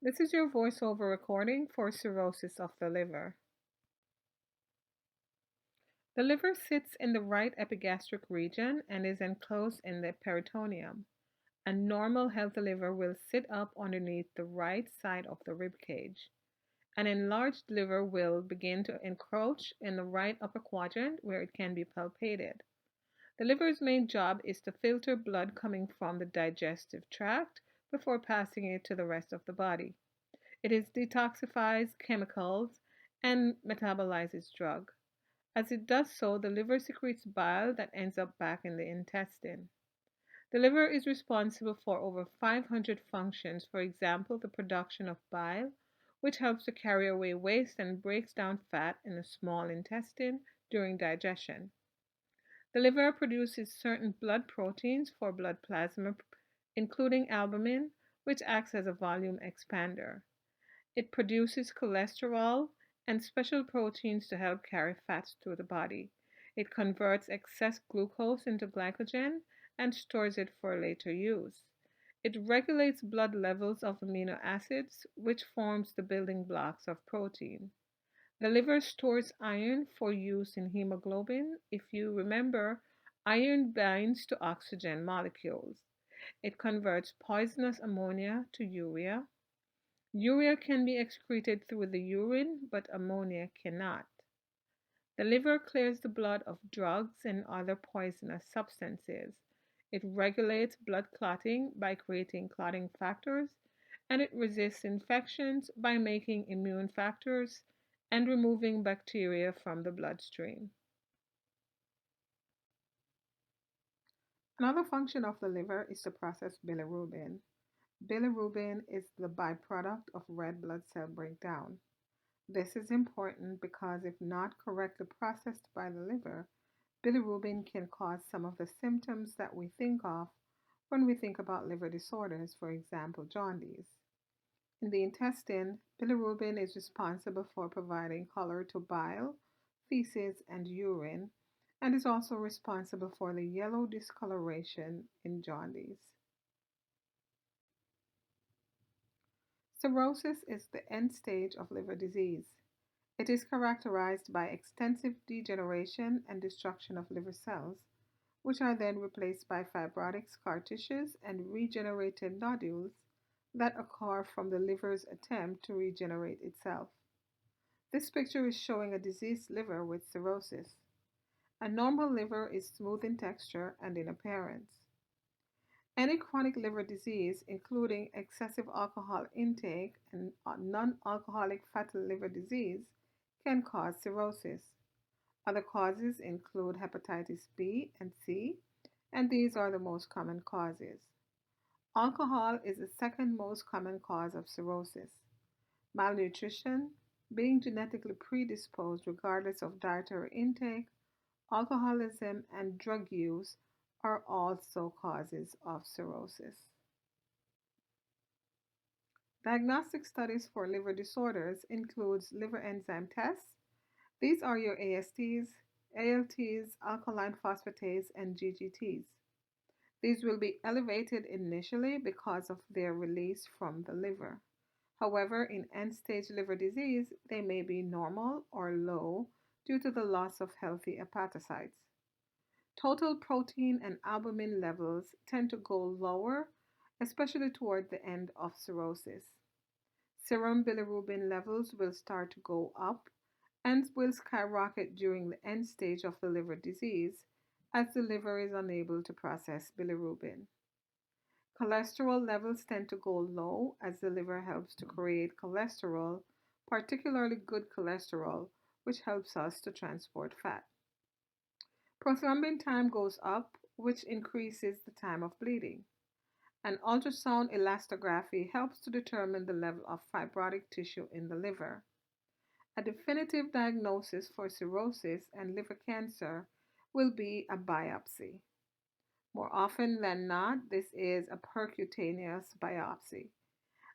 This is your voiceover recording for cirrhosis of the liver. The liver sits in the right epigastric region and is enclosed in the peritoneum. A normal healthy liver will sit up underneath the right side of the rib cage. An enlarged liver will begin to encroach in the right upper quadrant where it can be palpated. The liver's main job is to filter blood coming from the digestive tract before passing it to the rest of the body. It detoxifies chemicals and metabolizes drug. As it does so, the liver secretes bile that ends up back in the intestine. The liver is responsible for over 500 functions, for example, the production of bile, which helps to carry away waste and breaks down fat in the small intestine during digestion. The liver produces certain blood proteins for blood plasma, including albumin, which acts as a volume expander. It produces cholesterol and special proteins to help carry fats through the body. It converts excess glucose into glycogen and stores it for later use. It regulates blood levels of amino acids, which forms the building blocks of protein. The liver stores iron for use in hemoglobin. If you remember, iron binds to oxygen molecules. It converts poisonous ammonia to urea. Urea can be excreted through the urine, but ammonia cannot. The liver clears the blood of drugs and other poisonous substances. It regulates blood clotting by creating clotting factors, and it resists infections by making immune factors and removing bacteria from the bloodstream. Another function of the liver is to process bilirubin. Bilirubin is the byproduct of red blood cell breakdown. This is important because if not correctly processed by the liver, bilirubin can cause some of the symptoms that we think of when we think about liver disorders, for example, jaundice. In the intestine, bilirubin is responsible for providing color to bile, feces, and urine, and is also responsible for the yellow discoloration in jaundice. Cirrhosis is the end stage of liver disease. It is characterized by extensive degeneration and destruction of liver cells, which are then replaced by fibrotic scar tissues and regenerated nodules that occur from the liver's attempt to regenerate itself. This picture is showing a diseased liver with cirrhosis. A normal liver is smooth in texture and in appearance. Any chronic liver disease, including excessive alcohol intake and non alcoholic fatty liver disease, can cause cirrhosis. Other causes include hepatitis B and C, and these are the most common causes. Alcohol is the second most common cause of cirrhosis. Malnutrition, being genetically predisposed regardless of dietary intake, alcoholism, and drug use are also causes of cirrhosis. Diagnostic studies for liver disorders includes liver enzyme tests. These are your ASTs, ALTs, alkaline phosphatase, and GGTs. These will be elevated initially because of their release from the liver. However, in end-stage liver disease, they may be normal or low due to the loss of healthy hepatocytes. Total protein and albumin levels tend to go lower, especially toward the end of cirrhosis. Serum bilirubin levels will start to go up and will skyrocket during the end stage of the liver disease as the liver is unable to process bilirubin. Cholesterol levels tend to go low as the liver helps to create cholesterol, particularly good cholesterol, which helps us to transport fat. Prothrombin time goes up, which increases the time of bleeding. An ultrasound elastography helps to determine the level of fibrotic tissue in the liver. A definitive diagnosis for cirrhosis and liver cancer will be a biopsy. More often than not, this is a percutaneous biopsy.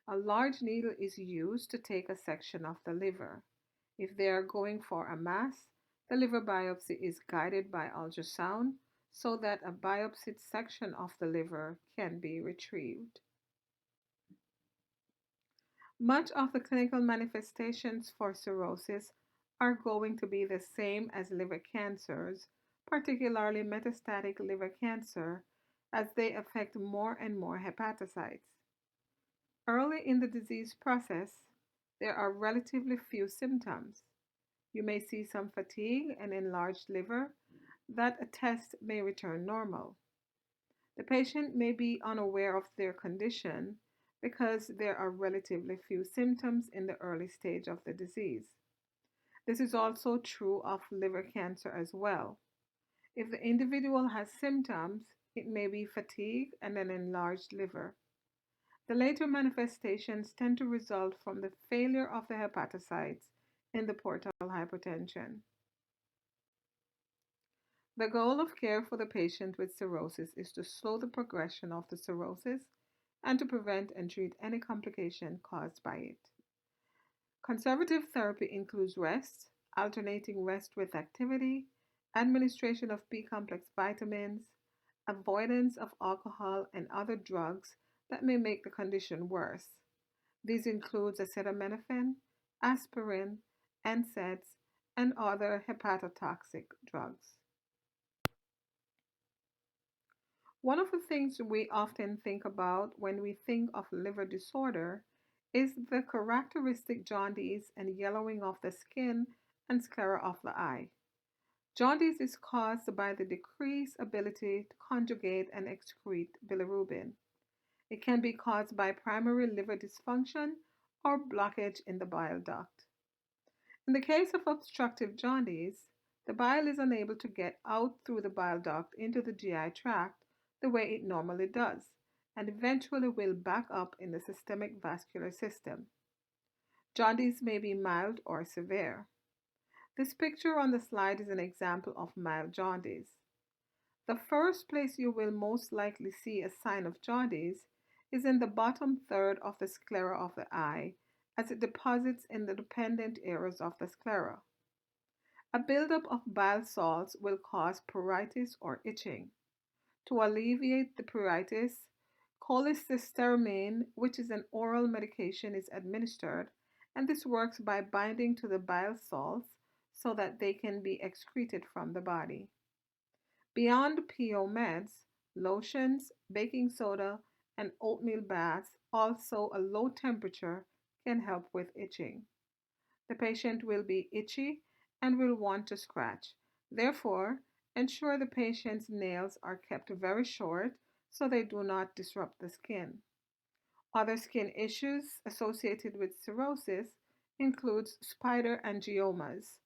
A large needle is used to take a section of the liver. If they are going for a mass, the liver biopsy is guided by ultrasound so that a biopsied section of the liver can be retrieved. Much of the clinical manifestations for cirrhosis are going to be the same as liver cancers, particularly metastatic liver cancer, as they affect more and more hepatocytes. Early in the disease process, there are relatively few symptoms. You may see some fatigue and enlarged liver that a test may return normal. The patient may be unaware of their condition because there are relatively few symptoms in the early stage of the disease. This is also true of liver cancer as well. If the individual has symptoms, it may be fatigue and an enlarged liver. The later manifestations tend to result from the failure of the hepatocytes in the portal hypertension. The goal of care for the patient with cirrhosis is to slow the progression of the cirrhosis and to prevent and treat any complication caused by it. Conservative therapy includes rest, alternating rest with activity, administration of B complex vitamins, avoidance of alcohol and other drugs that may make the condition worse. These include acetaminophen, aspirin, NSAIDs, and other hepatotoxic drugs. One of the things we often think about when we think of liver disorder is the characteristic jaundice and yellowing of the skin and sclera of the eye. Jaundice is caused by the decreased ability to conjugate and excrete bilirubin. It can be caused by primary liver dysfunction or blockage in the bile duct. In the case of obstructive jaundice, the bile is unable to get out through the bile duct into the GI tract the way it normally does, and eventually will back up in the systemic vascular system. Jaundice may be mild or severe. This picture on the slide is an example of mild jaundice. The first place you will most likely see a sign of jaundice is in the bottom third of the sclera of the eye as it deposits in the dependent areas of the sclera. A buildup of bile salts will cause pruritus or itching. To alleviate the pruritus, cholecysteramine, which is an oral medication, is administered, and this works by binding to the bile salts so that they can be excreted from the body. Beyond PO meds, lotions, baking soda, and oatmeal baths, also a low temperature, can help with itching. The patient will be itchy and will want to scratch. Therefore, ensure the patient's nails are kept very short so they do not disrupt the skin. Other skin issues associated with cirrhosis includes spider angiomas,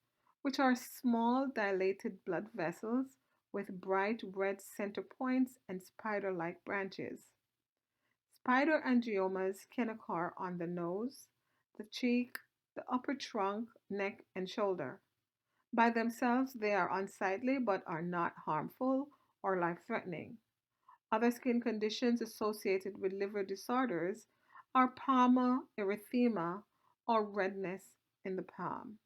which are small dilated blood vessels with bright red center points and spider-like branches. Spider angiomas can occur on the nose, the cheek, the upper trunk, neck, and shoulder. By themselves, they are unsightly but are not harmful or life threatening. Other skin conditions associated with liver disorders are palmar erythema or redness in the palm.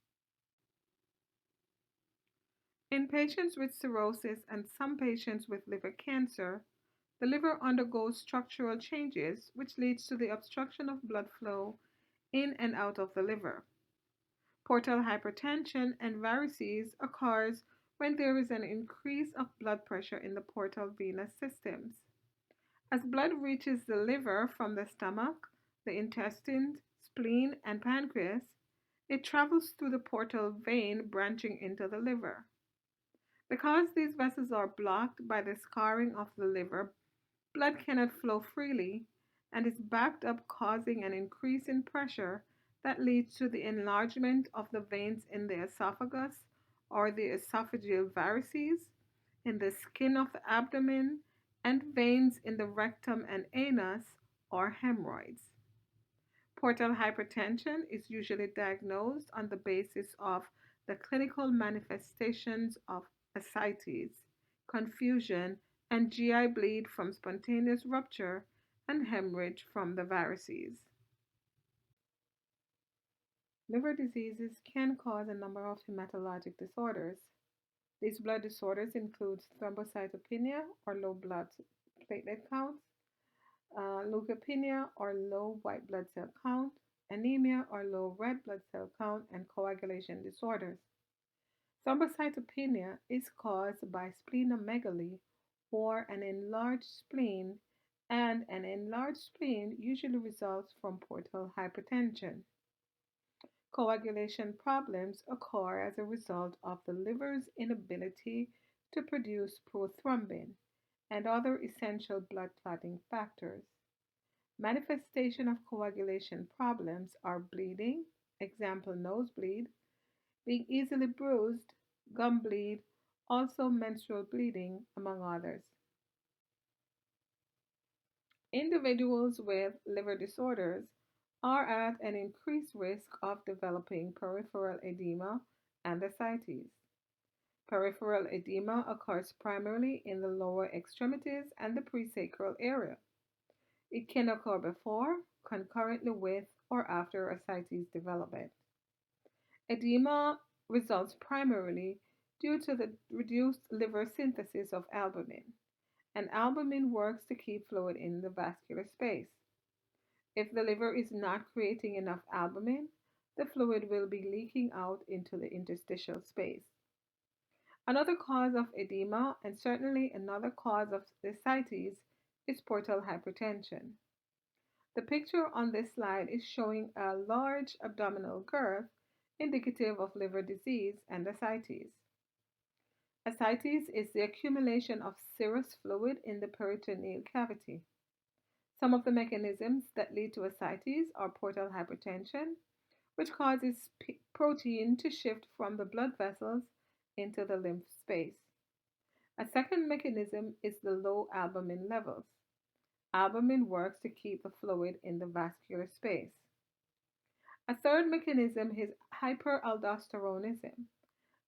In patients with cirrhosis and some patients with liver cancer, the liver undergoes structural changes which leads to the obstruction of blood flow in and out of the liver. Portal hypertension and varices occurs when there is an increase of blood pressure in the portal venous systems. As blood reaches the liver from the stomach, the intestines, spleen, and pancreas, it travels through the portal vein branching into the liver. Because these vessels are blocked by the scarring of the liver, blood cannot flow freely and is backed up, causing an increase in pressure that leads to the enlargement of the veins in the esophagus or the esophageal varices, in the skin of the abdomen, and veins in the rectum and anus or hemorrhoids. Portal hypertension is usually diagnosed on the basis of the clinical manifestations of ascites, confusion, and GI bleed from spontaneous rupture and hemorrhage from the varices. Liver diseases can cause a number of hematologic disorders. These blood disorders include thrombocytopenia or low blood platelet count, leukopenia or low white blood cell count, anemia or low red blood cell count, and coagulation disorders. Thrombocytopenia is caused by splenomegaly or an enlarged spleen, and an enlarged spleen usually results from portal hypertension. Coagulation problems occur as a result of the liver's inability to produce prothrombin and other essential blood clotting factors. Manifestation of coagulation problems are bleeding, example nosebleed, being easily bruised, gum bleed, also menstrual bleeding, among others. Individuals with liver disorders are at an increased risk of developing peripheral edema and ascites. Peripheral edema occurs primarily in the lower extremities and the presacral area. It can occur before, concurrently with, or after ascites development. Edema results primarily due to the reduced liver synthesis of albumin, and albumin works to keep fluid in the vascular space. If the liver is not creating enough albumin, the fluid will be leaking out into the interstitial space. Another cause of edema, and certainly another cause of ascites, is portal hypertension. The picture on this slide is showing a large abdominal girth indicative of liver disease and ascites. Ascites is the accumulation of serous fluid in the peritoneal cavity. Some of the mechanisms that lead to ascites are portal hypertension, which causes protein to shift from the blood vessels into the lymph space. A second mechanism is the low albumin levels. Albumin works to keep the fluid in the vascular space. A third mechanism is hyperaldosteronism.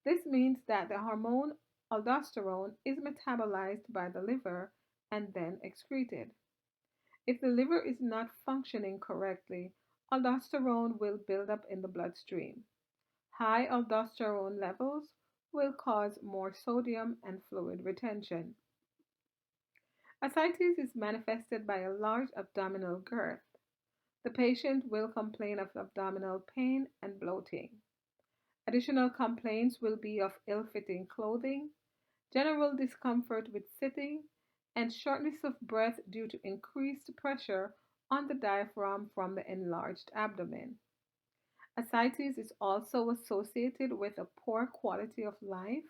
This means that the hormone aldosterone is metabolized by the liver and then excreted. If the liver is not functioning correctly, aldosterone will build up in the bloodstream. High aldosterone levels will cause more sodium and fluid retention. Ascites is manifested by a large abdominal girth. The patient will complain of abdominal pain and bloating. Additional complaints will be of ill fitting clothing, general discomfort with sitting, and shortness of breath due to increased pressure on the diaphragm from the enlarged abdomen. Ascites is also associated with a poor quality of life,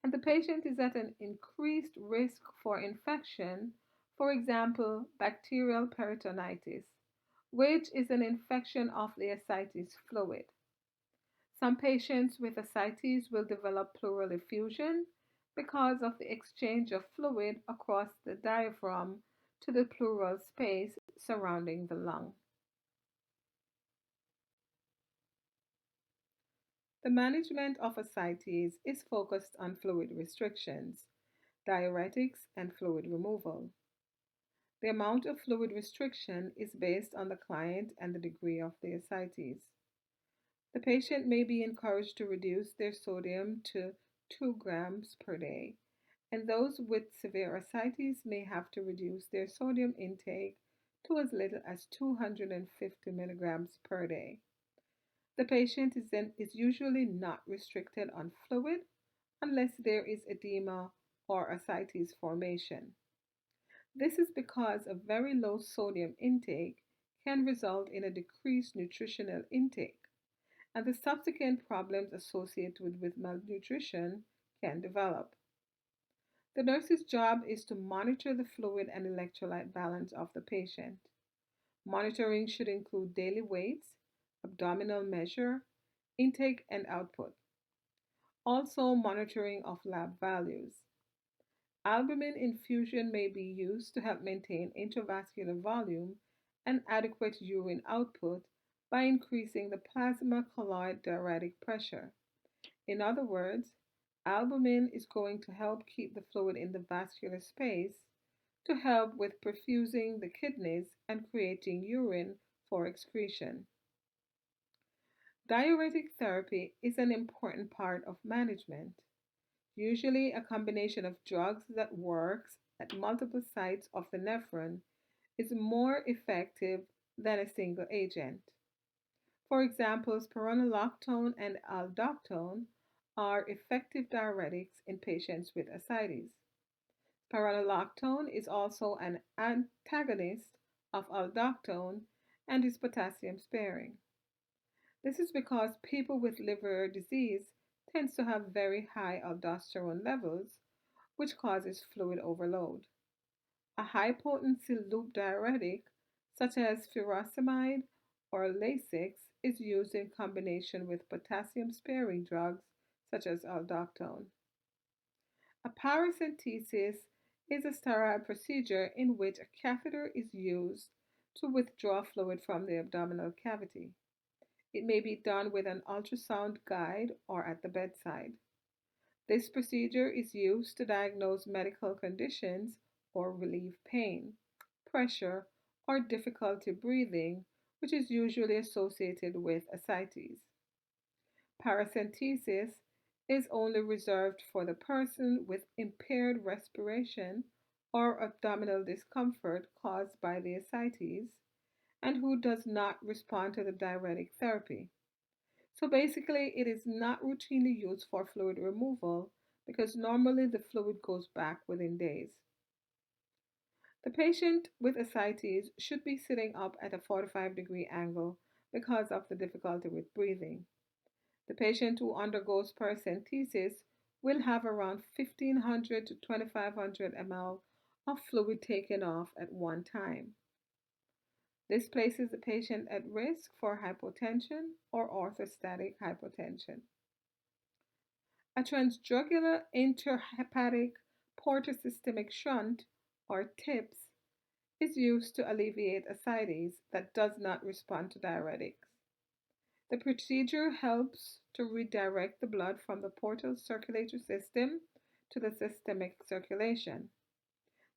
and the patient is at an increased risk for infection, for example, bacterial peritonitis, which is an infection of the ascites fluid. Some patients with ascites will develop pleural effusion because of the exchange of fluid across the diaphragm to the pleural space surrounding the lung. The management of ascites is focused on fluid restrictions, diuretics, and fluid removal. The amount of fluid restriction is based on the client and the degree of the ascites. The patient may be encouraged to reduce their sodium to 2 grams per day, and those with severe ascites may have to reduce their sodium intake to as little as 250 milligrams per day. The patient is usually not restricted on fluid unless there is edema or ascites formation. This is because a very low sodium intake can result in a decreased nutritional intake, and the subsequent problems associated with malnutrition can develop. The nurse's job is to monitor the fluid and electrolyte balance of the patient. Monitoring should include daily weights, abdominal measure, intake and output. Also, monitoring of lab values. Albumin infusion may be used to help maintain intravascular volume and adequate urine output by increasing the plasma colloid diuretic pressure. In other words, albumin is going to help keep the fluid in the vascular space to help with perfusing the kidneys and creating urine for excretion. Diuretic therapy is an important part of management. Usually, a combination of drugs that works at multiple sites of the nephron is more effective than a single agent. For example, spironolactone and aldactone are effective diuretics in patients with ascites. Spironolactone is also an antagonist of aldactone and is potassium sparing. This is because people with liver disease tend to have very high aldosterone levels, which causes fluid overload. A high potency loop diuretic, such as furosemide or Lasix, is used in combination with potassium sparing drugs such as aldactone. A paracentesis is a sterile procedure in which a catheter is used to withdraw fluid from the abdominal cavity. It may be done with an ultrasound guide or at the bedside. This procedure is used to diagnose medical conditions or relieve pain, pressure, or difficulty breathing, which is usually associated with ascites. Paracentesis is only reserved for the person with impaired respiration or abdominal discomfort caused by the ascites and who does not respond to the diuretic therapy. So basically, it is not routinely used for fluid removal because normally the fluid goes back within days. The patient with ascites should be sitting up at a 45-degree angle because of the difficulty with breathing. The patient who undergoes paracentesis will have around 1500 to 2500 ml of fluid taken off at one time. This places the patient at risk for hypotension or orthostatic hypotension. A transjugular interhepatic portosystemic shunt, or TIPS, is used to alleviate ascites that does not respond to diuretics. The procedure helps to redirect the blood from the portal circulatory system to the systemic circulation.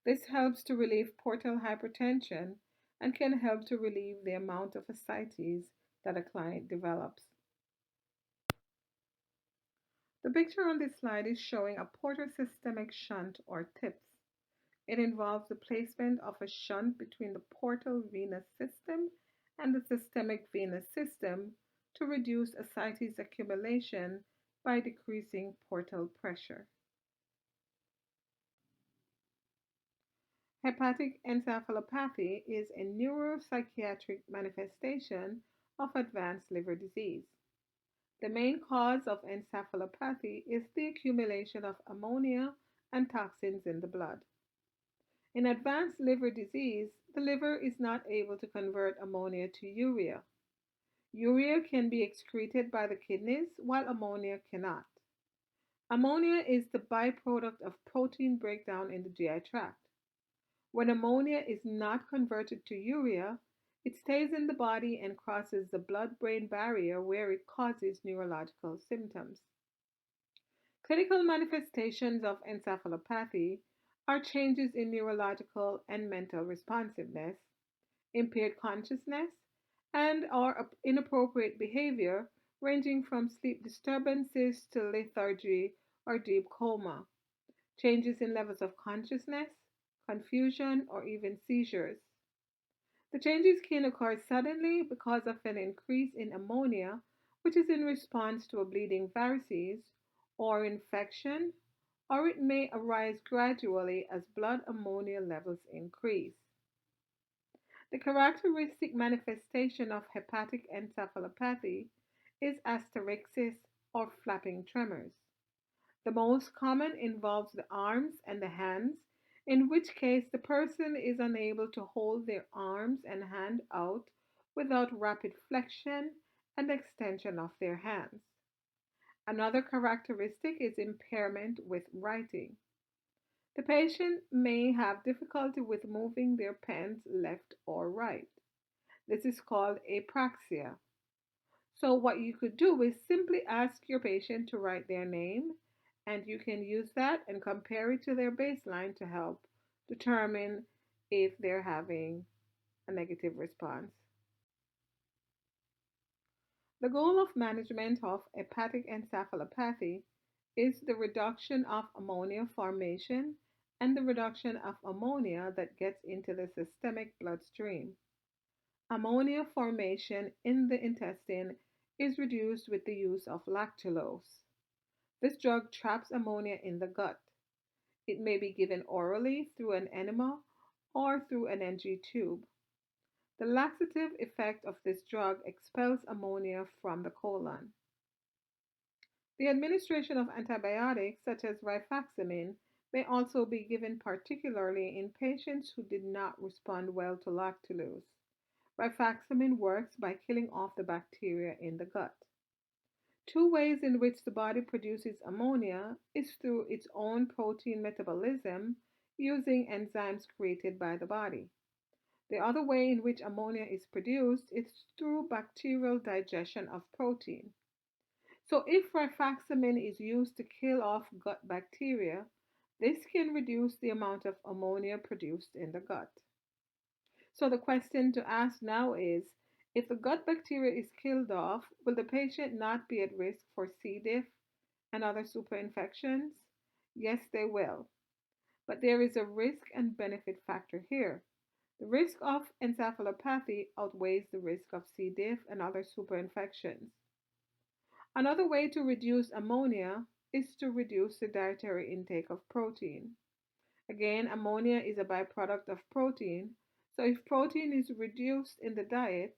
This helps to relieve portal hypertension and can help to relieve the amount of ascites that a client develops. The picture on this slide is showing a portosystemic shunt or TIPS. It involves the placement of a shunt between the portal venous system and the systemic venous system to reduce ascites accumulation by decreasing portal pressure. Hepatic encephalopathy is a neuropsychiatric manifestation of advanced liver disease. The main cause of encephalopathy is the accumulation of ammonia and toxins in the blood. In advanced liver disease, the liver is not able to convert ammonia to urea. Urea can be excreted by the kidneys, while ammonia cannot. Ammonia is the byproduct of protein breakdown in the GI tract. When ammonia is not converted to urea, it stays in the body and crosses the blood-brain barrier where it causes neurological symptoms. Clinical manifestations of encephalopathy are changes in neurological and mental responsiveness, impaired consciousness, and or inappropriate behavior ranging from sleep disturbances to lethargy or deep coma, changes in levels of consciousness, confusion, or even seizures. The changes can occur suddenly because of an increase in ammonia, which is in response to a bleeding varices or infection, or it may arise gradually as blood ammonia levels increase. The characteristic manifestation of hepatic encephalopathy is asterixis or flapping tremors. The most common involves the arms and the hands, in which case the person is unable to hold their arms and hand out without rapid flexion and extension of their hands. Another characteristic is impairment with writing. The patient may have difficulty with moving their pens left or right. This is called apraxia. So, what you could do is simply ask your patient to write their name, and you can use that and compare it to their baseline to help determine if they're having a negative response. The goal of management of hepatic encephalopathy is the reduction of ammonia formation and the reduction of ammonia that gets into the systemic bloodstream. Ammonia formation in the intestine is reduced with the use of lactulose. This drug traps ammonia in the gut. It may be given orally through an enema or through an NG tube. The laxative effect of this drug expels ammonia from the colon. The administration of antibiotics, such as rifaximin, may also be given particularly in patients who did not respond well to lactulose. Rifaximin works by killing off the bacteria in the gut. Two ways in which the body produces ammonia is through its own protein metabolism using enzymes created by the body. The other way in which ammonia is produced is through bacterial digestion of protein. So, if rifaximin is used to kill off gut bacteria, this can reduce the amount of ammonia produced in the gut. So, the question to ask now is, if the gut bacteria is killed off, will the patient not be at risk for C. diff and other superinfections? Yes, they will. But there is a risk and benefit factor here. The risk of encephalopathy outweighs the risk of C. diff and other superinfections. Another way to reduce ammonia is to reduce the dietary intake of protein. Again, ammonia is a byproduct of protein, so if protein is reduced in the diet,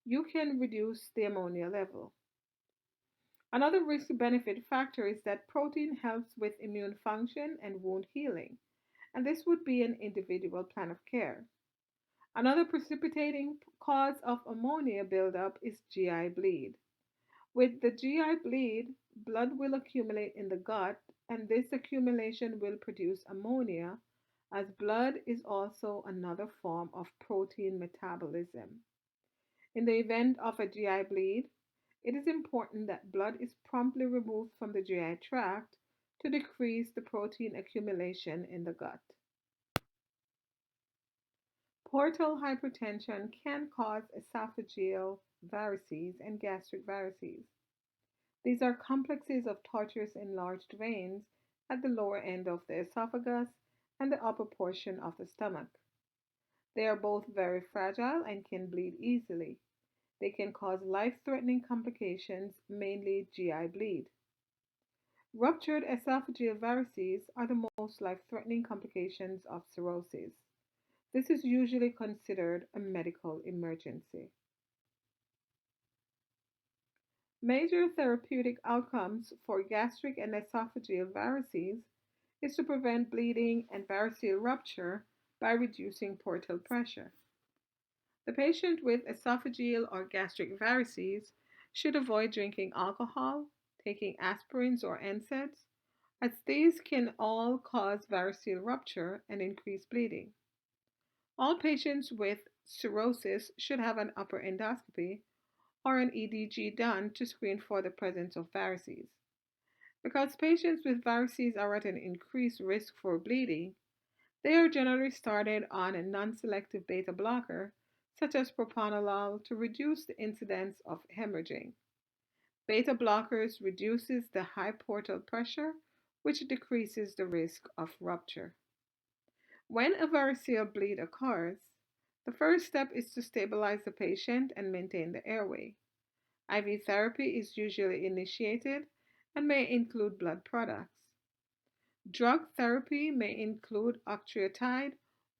you can reduce the ammonia level. Another risk benefit factor is that protein helps with immune function and wound healing, and this would be an individual plan of care. Another precipitating cause of ammonia buildup is GI bleed. With the GI bleed, blood will accumulate in the gut, and this accumulation will produce ammonia, as blood is also another form of protein metabolism. In the event of a GI bleed, it is important that blood is promptly removed from the GI tract to decrease the protein accumulation in the gut. Portal hypertension can cause esophageal varices and gastric varices. These are complexes of tortuous enlarged veins at the lower end of the esophagus and the upper portion of the stomach. They are both very fragile and can bleed easily. They can cause life threatening complications, mainly GI bleed. Ruptured esophageal varices are the most life threatening complications of cirrhosis. This is usually considered a medical emergency. Major therapeutic outcomes for gastric and esophageal varices is to prevent bleeding and variceal rupture by reducing portal pressure. The patient with esophageal or gastric varices should avoid drinking alcohol, taking aspirins or NSAIDs, as these can all cause variceal rupture and increase bleeding. All patients with cirrhosis should have an upper endoscopy or an EDG done to screen for the presence of varices. Because patients with varices are at an increased risk for bleeding, they are generally started on a non-selective beta blocker, such as propranolol, to reduce the incidence of hemorrhaging. Beta blockers reduces the high portal pressure, which decreases the risk of rupture. When a variceal bleed occurs, the first step is to stabilize the patient and maintain the airway. IV therapy is usually initiated and may include blood products. Drug therapy may include octreotide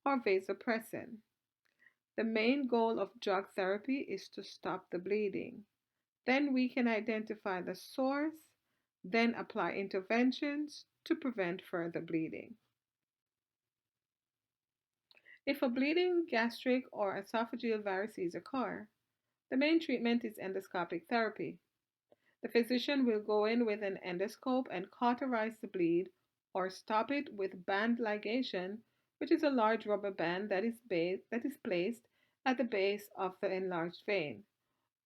or vasopressin. The main goal of drug therapy is to stop the bleeding. Then we can identify the source, then apply interventions to prevent further bleeding. If a bleeding gastric or esophageal varices occur, the main treatment is endoscopic therapy. The physician will go in with an endoscope and cauterize the bleed or stop it with band ligation, which is a large rubber band that is placed at the base of the enlarged vein.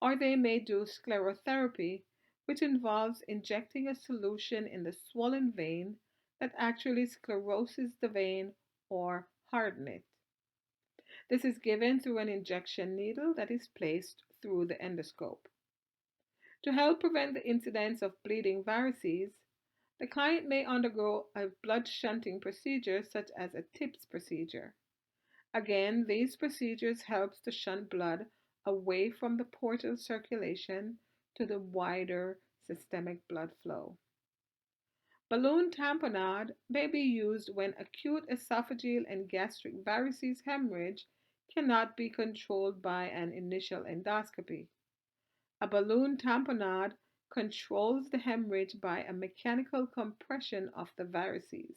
Or they may do sclerotherapy, which involves injecting a solution in the swollen vein that actually scleroses the vein or harden it. This is given through an injection needle that is placed through the endoscope. To help prevent the incidence of bleeding varices, the client may undergo a blood shunting procedure such as a TIPS procedure. Again, these procedures help to shunt blood away from the portal circulation to the wider systemic blood flow. Balloon tamponade may be used when acute esophageal and gastric varices hemorrhage cannot be controlled by an initial endoscopy. A balloon tamponade controls the hemorrhage by a mechanical compression of the varices.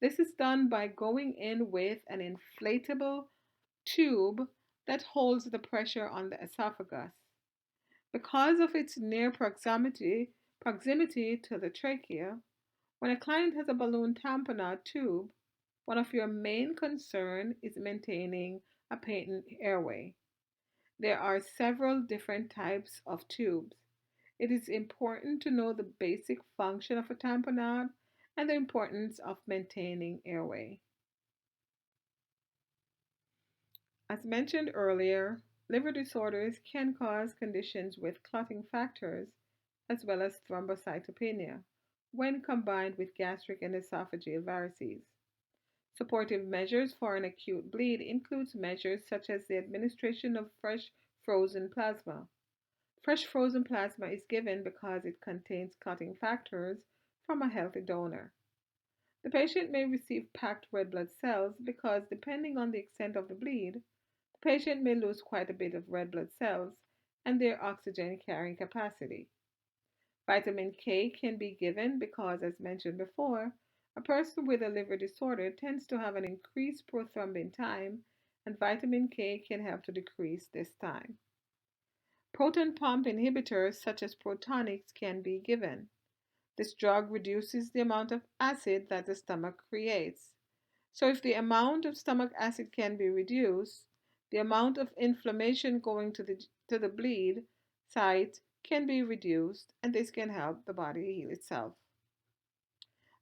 This is done by going in with an inflatable tube that holds the pressure on the esophagus. Because of its near proximity to the trachea, when a client has a balloon tamponade tube, one of your main concerns is maintaining a patent airway. There are several different types of tubes. It is important to know the basic function of a tamponade and the importance of maintaining airway. As mentioned earlier, liver disorders can cause conditions with clotting factors as well as thrombocytopenia when combined with gastric and esophageal varices. Supportive measures for an acute bleed includes measures such as the administration of fresh frozen plasma. Fresh frozen plasma is given because it contains clotting factors from a healthy donor. The patient may receive packed red blood cells because, depending on the extent of the bleed, the patient may lose quite a bit of red blood cells and their oxygen carrying capacity. Vitamin K can be given because, as mentioned before, a person with a liver disorder tends to have an increased prothrombin time, and vitamin K can help to decrease this time. Proton pump inhibitors such as protonics can be given. This drug reduces the amount of acid that the stomach creates. So, if the amount of stomach acid can be reduced, the amount of inflammation going to the bleed site can be reduced, and this can help the body heal itself.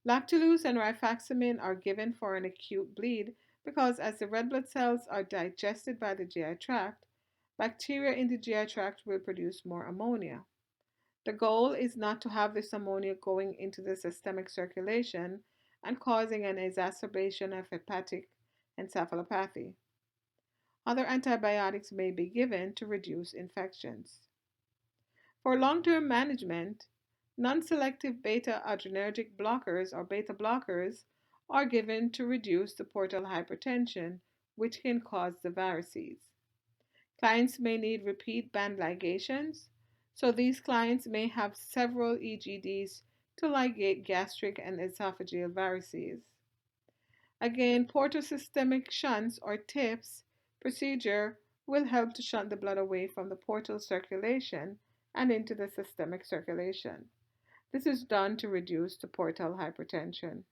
Lactulose and rifaximin are given for an acute bleed because, as the red blood cells are digested by the GI tract, bacteria in the GI tract will produce more ammonia. The goal is not to have this ammonia going into the systemic circulation and causing an exacerbation of hepatic encephalopathy. Other antibiotics may be given to reduce infections. For long-term management, non-selective beta-adrenergic blockers or beta blockers are given to reduce the portal hypertension, which can cause the varices. Clients may need repeat band ligations, so these clients may have several EGDs to ligate gastric and esophageal varices. Again, portosystemic shunts or TIPS procedure will help to shunt the blood away from the portal circulation and into the systemic circulation. This is done to reduce the portal hypertension.